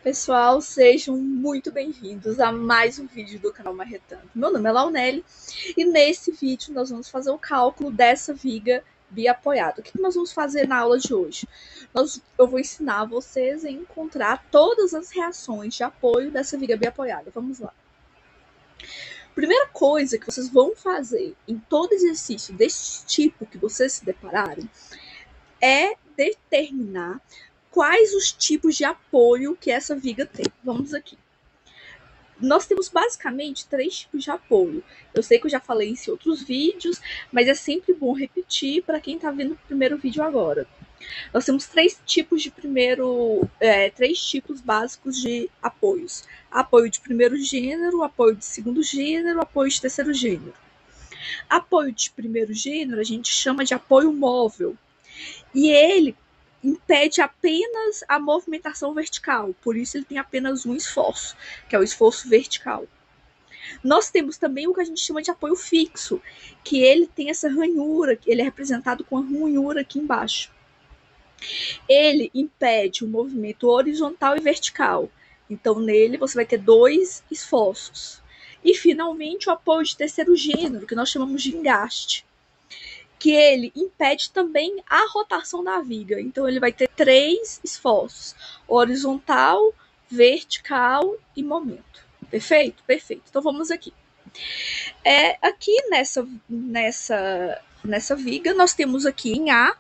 Pessoal, sejam muito bem-vindos a mais um vídeo do canal Marretando. Meu nome é Launelli e nesse vídeo nós vamos fazer o cálculo dessa viga biapoiada. O que nós vamos fazer na aula de hoje? Eu vou ensinar vocês a encontrar todas as reações de apoio dessa viga biapoiada. Vamos lá. Primeira coisa que vocês vão fazer em todo exercício desse tipo que vocês se depararem é determinar quais os tipos de apoio que essa viga tem. Vamos aqui. Nós temos basicamente 3 tipos de apoio. Eu sei que eu já falei isso em outros vídeos, mas é sempre bom repetir para quem está vendo o primeiro vídeo agora. Nós temos 3 tipos básicos de apoios. Apoio de primeiro gênero, apoio de segundo gênero, apoio de terceiro gênero. Apoio de primeiro gênero a gente chama de apoio móvel. E ele impede apenas a movimentação vertical, por isso ele tem apenas um esforço, que é o esforço vertical. Nós temos também o que a gente chama de apoio fixo, que ele tem essa ranhura, ele é representado com a ranhura aqui embaixo. Ele impede o movimento horizontal e vertical, então nele você vai ter 2 esforços. E finalmente o apoio de terceiro gênero, que nós chamamos de engaste, que ele impede também a rotação da viga. Então ele vai ter 3 esforços: horizontal, vertical e momento. Perfeito? Perfeito. Então vamos aqui. Aqui nessa viga nós temos aqui em A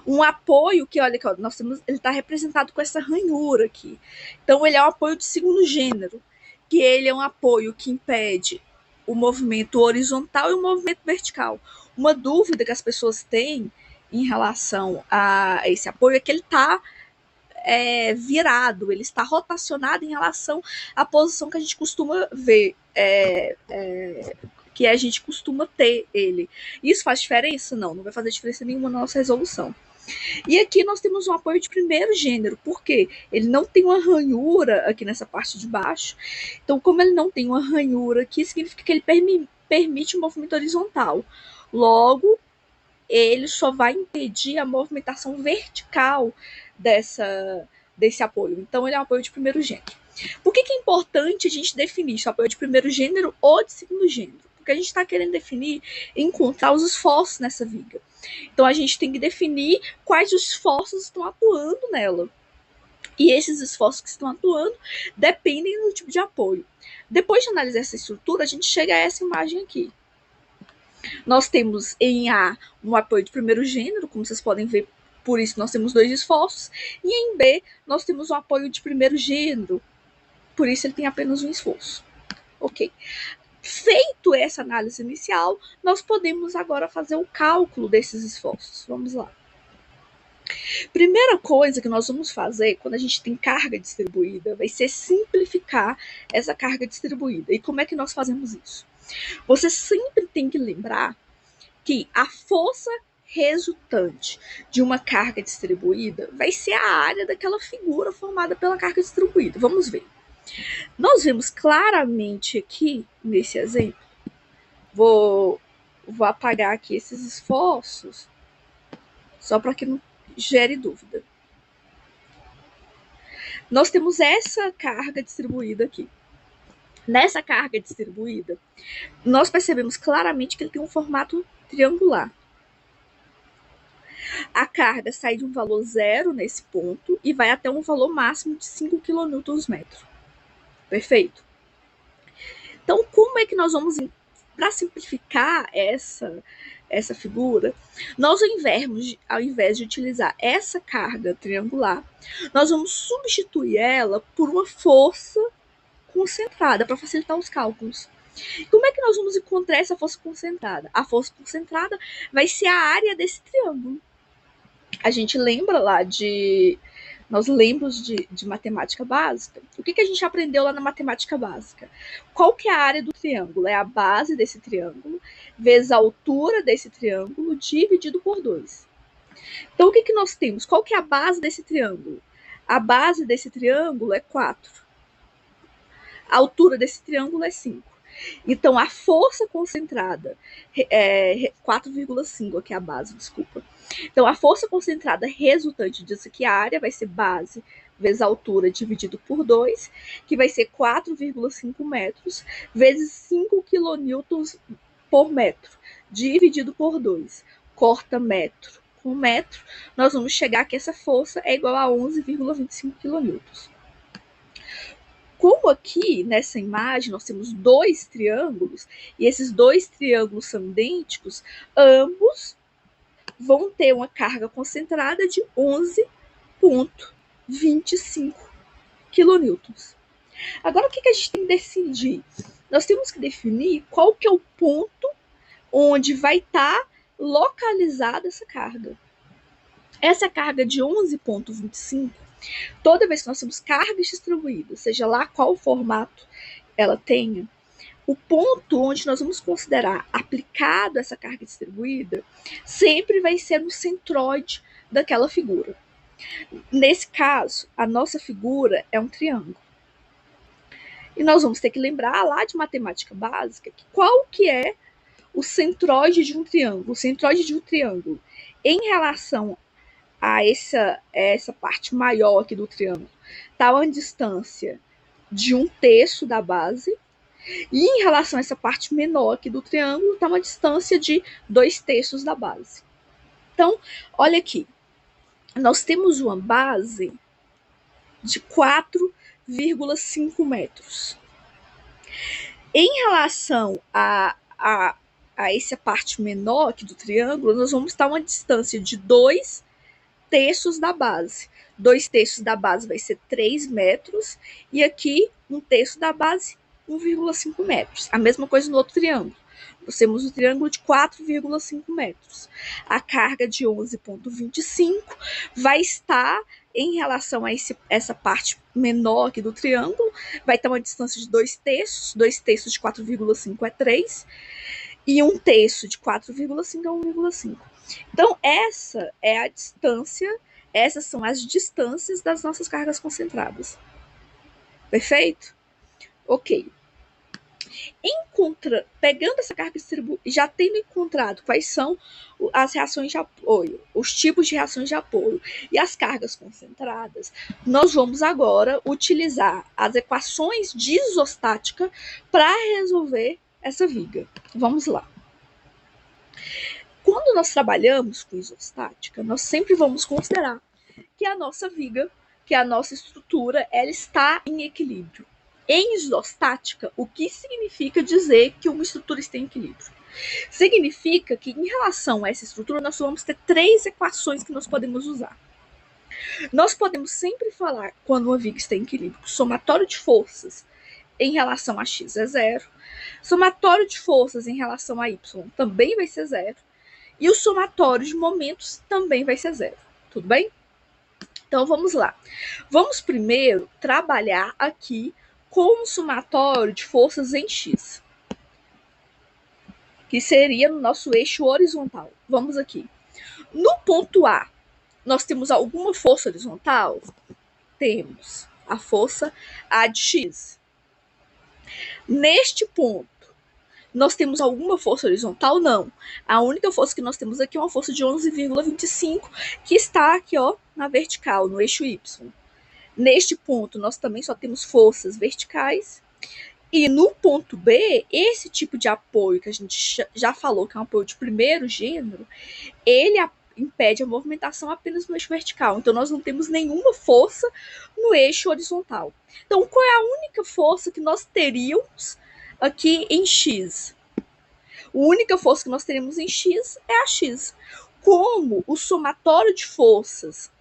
um apoio que, olha, nós temos, ele está representado com essa ranhura aqui. Então ele é um apoio de segundo gênero, que ele é um apoio que impede o movimento horizontal e o movimento vertical. Uma dúvida que as pessoas têm em relação a esse apoio é que ele está virado, ele está rotacionado em relação à posição que a gente costuma ver, que a gente costuma ter ele. Isso faz diferença? Não, não vai fazer diferença nenhuma na nossa resolução. E aqui nós temos um apoio de primeiro gênero, porque ele não tem uma ranhura aqui nessa parte de baixo. Então, como ele não tem uma ranhura aqui, significa que ele permite o movimento horizontal. Logo, ele só vai impedir a movimentação vertical desse apoio. Então, ele é um apoio de primeiro gênero. Por que é importante a gente definir se é apoio de primeiro gênero ou de segundo gênero? Porque a gente está querendo definir, encontrar os esforços nessa viga. Então, a gente tem que definir quais os esforços estão atuando nela. E esses esforços que estão atuando dependem do tipo de apoio. Depois de analisar essa estrutura, a gente chega a essa imagem aqui. Nós temos em A um apoio de primeiro gênero, como vocês podem ver, por isso nós temos 2 esforços. E em B, nós temos um apoio de primeiro gênero, por isso ele tem apenas um esforço. Ok. Feito essa análise inicial, nós podemos agora fazer o cálculo desses esforços. Vamos lá. Primeira coisa que nós vamos fazer quando a gente tem carga distribuída vai ser simplificar essa carga distribuída. E como é que nós fazemos isso? Você sempre tem que lembrar que a força resultante de uma carga distribuída vai ser a área daquela figura formada pela carga distribuída. Vamos ver. Nós vemos claramente aqui, nesse exemplo, vou apagar aqui esses esforços, só para que não gere dúvida. Nós temos essa carga distribuída aqui. Nessa carga distribuída, nós percebemos claramente que ele tem um formato triangular. A carga sai de um valor 0 nesse ponto e vai até um valor máximo de 5 kN. Perfeito? Então, como é que nós vamos, para simplificar essa figura, nós ao invés de utilizar essa carga triangular, nós vamos substituir ela por uma força concentrada para facilitar os cálculos. Como é que nós vamos encontrar essa força concentrada? A força concentrada vai ser a área desse triângulo. A gente lembra lá nós lembramos de matemática básica. O que a gente aprendeu lá na matemática básica? Qual que é a área do triângulo? É a base desse triângulo vezes a altura desse triângulo dividido por 2. Então, o que nós temos? Qual que é a base desse triângulo? A base desse triângulo é 4. A altura desse triângulo é 5. Então, a força concentrada, 4,5 aqui é a base, desculpa. Então, a força concentrada resultante disso aqui, a área vai ser base vezes a altura dividido por 2, que vai ser 4,5 metros, vezes 5 quilonewtons por metro, dividido por 2. Corta metro com metro, nós vamos chegar que essa força é igual a 11,25 quilonewtons. Como aqui nessa imagem nós temos dois triângulos, e esses dois triângulos são idênticos, ambos vão ter uma carga concentrada de 11,25 quilonewtons. Agora, o que a gente tem que decidir? Nós temos que definir qual que é o ponto onde vai estar localizada essa carga. Essa carga de 11,25, toda vez que nós temos cargas distribuídas, seja lá qual formato ela tenha, o ponto onde nós vamos considerar aplicado essa carga distribuída sempre vai ser no centroide daquela figura. Nesse caso, a nossa figura é um triângulo. E nós vamos ter que lembrar lá de matemática básica que qual que é o centroide de um triângulo. O centroide de um triângulo em relação a essa parte maior aqui do triângulo está uma distância de 1/3 da base, e em relação a essa parte menor aqui do triângulo está uma distância de 2/3 da base. Então, olha aqui, nós temos uma base de 4,5 metros. Em relação a essa parte menor aqui do triângulo, nós vamos estar uma distância de 2/3 da base. 2/3 da base vai ser 3 metros, e aqui 1/3 da base, 1,5 metros. A mesma coisa no outro triângulo. Nós temos um triângulo de 4,5 metros. A carga de 11,25 vai estar em relação a essa parte menor aqui do triângulo, vai ter uma distância de 2/3. 2/3 de 4,5 é 3, e 1/3 de 4,5 é 1,5. Então, essa é a distância, essas são as distâncias das nossas cargas concentradas. Perfeito? Ok. Pegando essa carga distribuída, já tendo encontrado quais são as reações de apoio, os tipos de reações de apoio e as cargas concentradas, nós vamos agora utilizar as equações de isostática para resolver essa viga. Vamos lá. Quando nós trabalhamos com isostática, nós sempre vamos considerar que a nossa viga, que a nossa estrutura, ela está em equilíbrio. Em isostática, o que significa dizer que uma estrutura está em equilíbrio? Significa que, em relação a essa estrutura, nós vamos ter 3 equações que nós podemos usar. Nós podemos sempre falar, quando uma viga está em equilíbrio, que o somatório de forças em relação a x é 0, somatório de forças em relação a y também vai ser 0, e o somatório de momentos também vai ser 0. Tudo bem? Então, vamos lá. Vamos primeiro trabalhar aqui com o somatório de forças em x, que seria no nosso eixo horizontal. Vamos aqui. No ponto A, nós temos alguma força horizontal? Temos a força A de x. Neste ponto, nós temos alguma força horizontal? Não. A única força que nós temos aqui é uma força de 11,25, que está aqui, ó, na vertical, no eixo y. Neste ponto, nós também só temos forças verticais. E no ponto B, esse tipo de apoio que a gente já falou, que é um apoio de primeiro gênero, ele impede a movimentação apenas no eixo vertical. Então, nós não temos nenhuma força no eixo horizontal. Então, qual é a única força que nós teríamos aqui em x? A única força que nós teremos em x é a x. Como o somatório de forças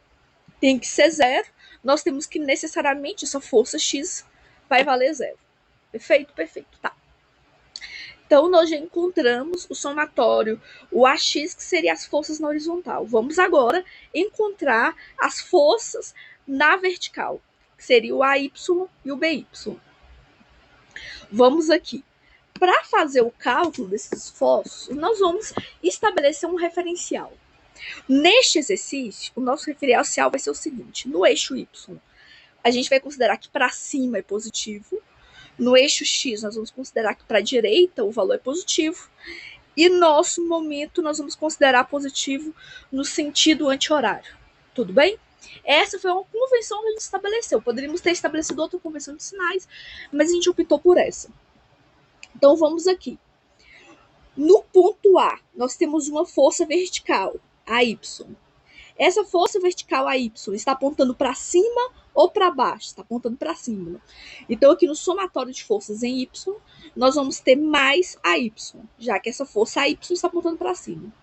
tem que ser 0, nós temos que necessariamente essa força x vai valer 0. Perfeito? Perfeito. Tá. Então, nós já encontramos o somatório, o AX, que seria as forças na horizontal. Vamos agora encontrar as forças na vertical, que seria o AY e o BY. Vamos aqui. Para fazer o cálculo desses esforços, nós vamos estabelecer um referencial. Neste exercício, o nosso referencial vai ser o seguinte: no eixo Y, a gente vai considerar que para cima é positivo, no eixo X, nós vamos considerar que para a direita o valor é positivo, e nosso momento nós vamos considerar positivo no sentido anti-horário. Tudo bem? Essa foi uma convenção que a gente estabeleceu. Poderíamos ter estabelecido outra convenção de sinais, mas a gente optou por essa. Então vamos aqui. No ponto A, nós temos uma força vertical, AY. Essa força vertical AY está apontando para cima ou para baixo? Está apontando para cima. Então, aqui no somatório de forças em Y, nós vamos ter mais AY, já que essa força AY está apontando para cima.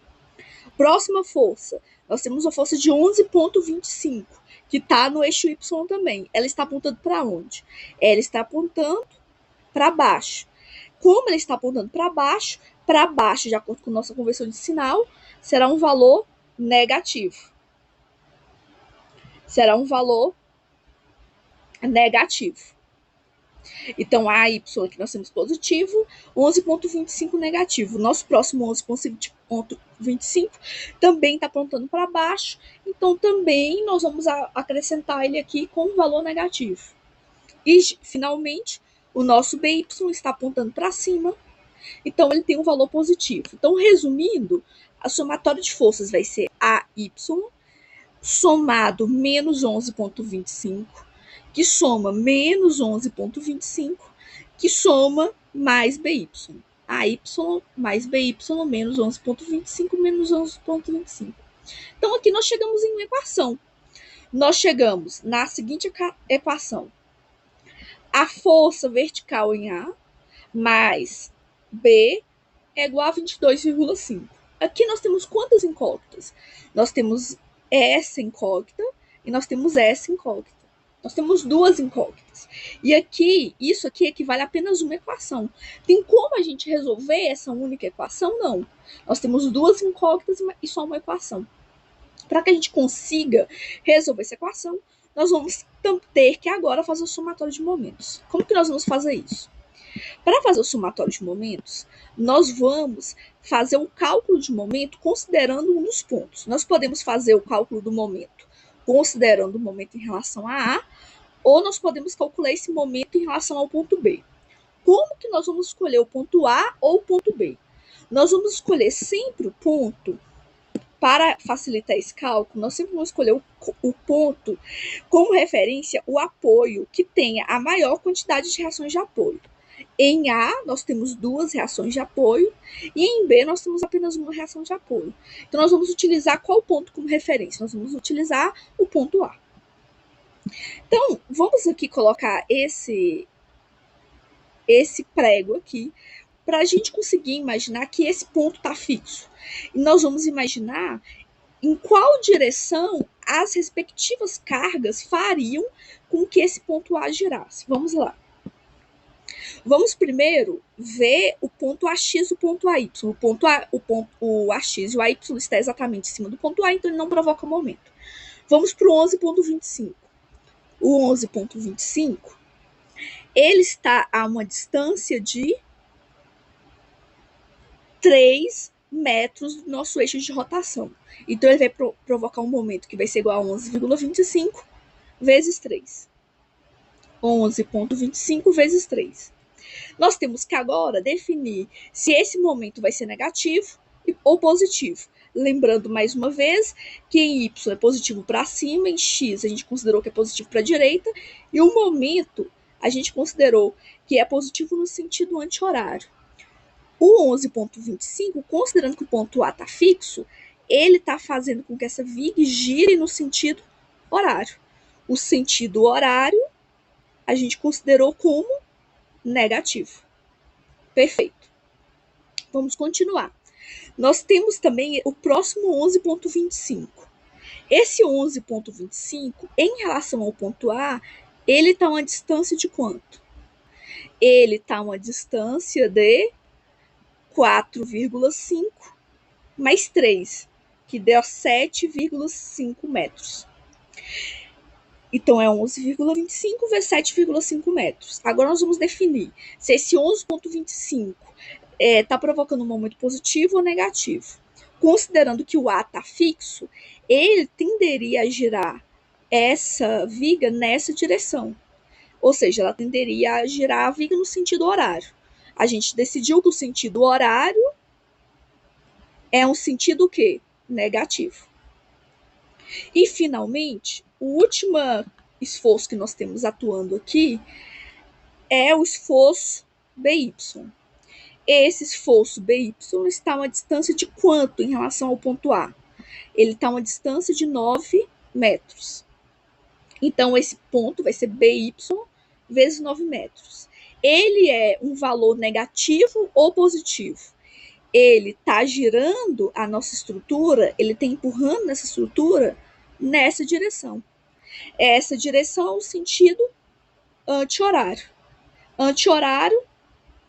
Próxima força, nós temos uma força de 11,25, que está no eixo Y também. Ela está apontando para onde? Ela está apontando para baixo. Como ela está apontando para baixo, de acordo com nossa convenção de sinal, será um valor negativo. Será um valor negativo. Então, a y aqui nós temos positivo, 11,25 negativo. Nosso próximo 11,25 também está apontando para baixo, então também nós vamos acrescentar ele aqui com um valor negativo. E, finalmente, o nosso BY está apontando para cima, então ele tem um valor positivo. Então, resumindo, a somatória de forças vai ser AY somado menos 11,25, que soma menos 11,25, que soma mais BY. AY mais BY menos 11,25 menos 11,25. Então, aqui nós chegamos em uma equação. Nós chegamos na seguinte equação. A força vertical em A mais B é igual a 22,5. Aqui nós temos quantas incógnitas? Nós temos essa incógnita e nós temos essa incógnita. Nós temos duas incógnitas. E aqui, isso aqui equivale a apenas uma equação. Tem como a gente resolver essa única equação? Não. Nós temos duas incógnitas e só uma equação. Para que a gente consiga resolver essa equação, nós vamos ter que agora fazer o somatório de momentos. Como que nós vamos fazer isso? Para fazer o somatório de momentos, nós vamos fazer um cálculo de momento considerando um dos pontos. Nós podemos fazer o cálculo do momento considerando o momento em relação a A, ou nós podemos calcular esse momento em relação ao ponto B. Como que nós vamos escolher o ponto A ou o ponto B? Nós vamos escolher sempre o ponto, para facilitar esse cálculo, nós sempre vamos escolher o ponto como referência o apoio que tenha a maior quantidade de reações de apoio. Em A, nós temos duas reações de apoio, e em B, nós temos apenas uma reação de apoio. Então, nós vamos utilizar qual ponto como referência? Nós vamos utilizar o ponto A. Então, vamos aqui colocar esse prego aqui, para a gente conseguir imaginar que esse ponto está fixo. E nós vamos imaginar em qual direção as respectivas cargas fariam com que esse ponto A girasse. Vamos lá. Vamos primeiro ver o ponto AX e o ponto AY. O AX e o AY está exatamente em cima do ponto A, então ele não provoca momento. Vamos para o 11,25. O 11,25, ele está a uma distância de 3 metros do nosso eixo de rotação. Então, ele vai provocar um momento que vai ser igual a 11,25 vezes 3. 11,25 vezes 3. Nós temos que agora definir se esse momento vai ser negativo ou positivo. Lembrando mais uma vez que em Y é positivo para cima, em X a gente considerou que é positivo para a direita, e o momento a gente considerou que é positivo no sentido anti-horário. O 11,25, considerando que o ponto A está fixo, ele está fazendo com que essa viga gire no sentido horário. O sentido horário a gente considerou como negativo. Perfeito. Vamos continuar. Nós temos também o próximo 11,25. Esse 11,25, em relação ao ponto A, ele está a uma distância de quanto? Ele está a uma distância de 4,5 mais 3, que deu 7,5 metros. Então, é 11,25 vezes 7,5 metros. Agora, nós vamos definir se esse 11,25 está provocando um momento positivo ou negativo. Considerando que o A está fixo, ele tenderia a girar essa viga nessa direção. Ou seja, ela tenderia a girar a viga no sentido horário. A gente decidiu que o sentido horário é um sentido o quê? Negativo. E, finalmente, o último esforço que nós temos atuando aqui é o esforço BY. Esse esforço BY está a uma distância de quanto em relação ao ponto A? Ele está a uma distância de 9 metros. Então, esse ponto vai ser BY vezes 9 metros. Ele é um valor negativo ou positivo? Ele está girando a nossa estrutura, ele está empurrando essa estrutura nessa direção. Essa direção é o sentido anti-horário. Anti-horário,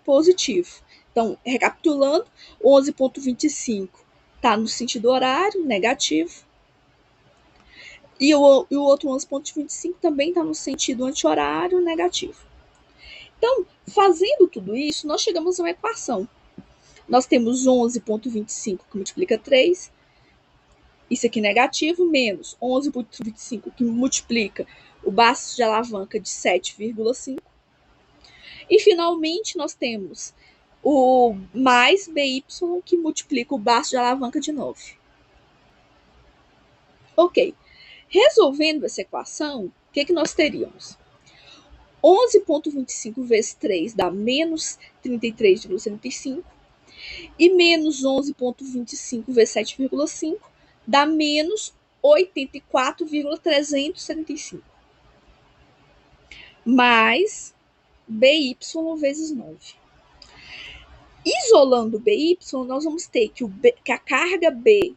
positivo. Então, recapitulando, 11,25 está no sentido horário, negativo. E o outro 11,25 também está no sentido anti-horário, negativo. Então, fazendo tudo isso, nós chegamos a uma equação. Nós temos 11,25 que multiplica 3, isso aqui negativo, menos 11,25 que multiplica o baço de alavanca de 7,5. E, finalmente, nós temos o mais BY que multiplica o baço de alavanca de 9. Ok. Resolvendo essa equação, o que nós teríamos? 11,25 vezes 3 dá menos 33,75. E menos 11,25 vezes 7,5 dá menos 84,375. Mais BY vezes 9. Isolando BY, nós vamos ter que a carga B,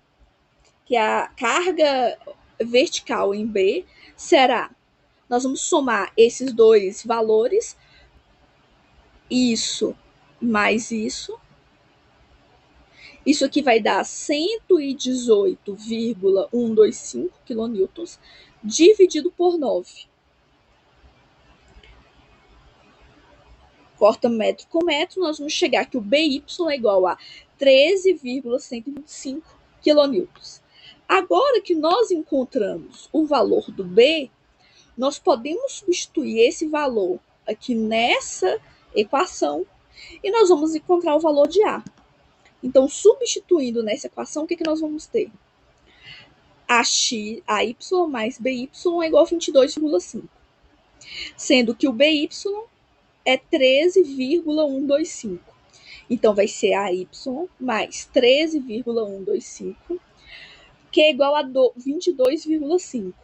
que a carga vertical em B, será, nós vamos somar esses dois valores, isso mais isso. Isso aqui vai dar 118,125 kN dividido por 9. Corta metro com metro, nós vamos chegar que o BY é igual a 13,125 kN. Agora que nós encontramos o valor do B, nós podemos substituir esse valor aqui nessa equação e nós vamos encontrar o valor de A. Então, substituindo nessa equação, o que nós vamos ter? A y mais BY é igual a 22,5. Sendo que o BY é 13,125. Então, vai ser AY mais 13,125, que é igual a 22,5.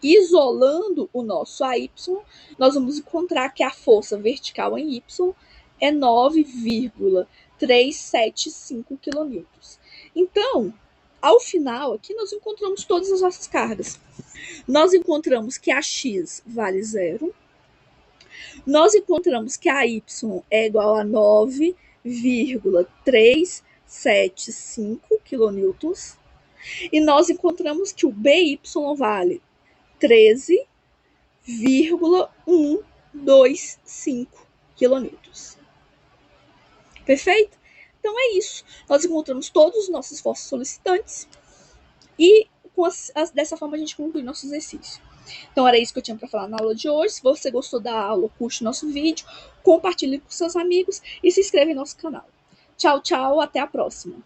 Isolando o nosso AY, nós vamos encontrar que a força vertical em Y é 9,375 kN. Então, ao final, aqui nós encontramos todas as nossas cargas. Nós encontramos que a X vale 0. Nós encontramos que a Y é igual a 9,375 kN. E nós encontramos que o BY vale 13,125 kN. Perfeito? Então é isso. Nós encontramos todos os nossos esforços solicitantes e dessa forma a gente conclui nosso exercício. Então era isso que eu tinha para falar na aula de hoje. Se você gostou da aula, curte o nosso vídeo, compartilhe com seus amigos e se inscreva em nosso canal. Tchau, tchau, até a próxima.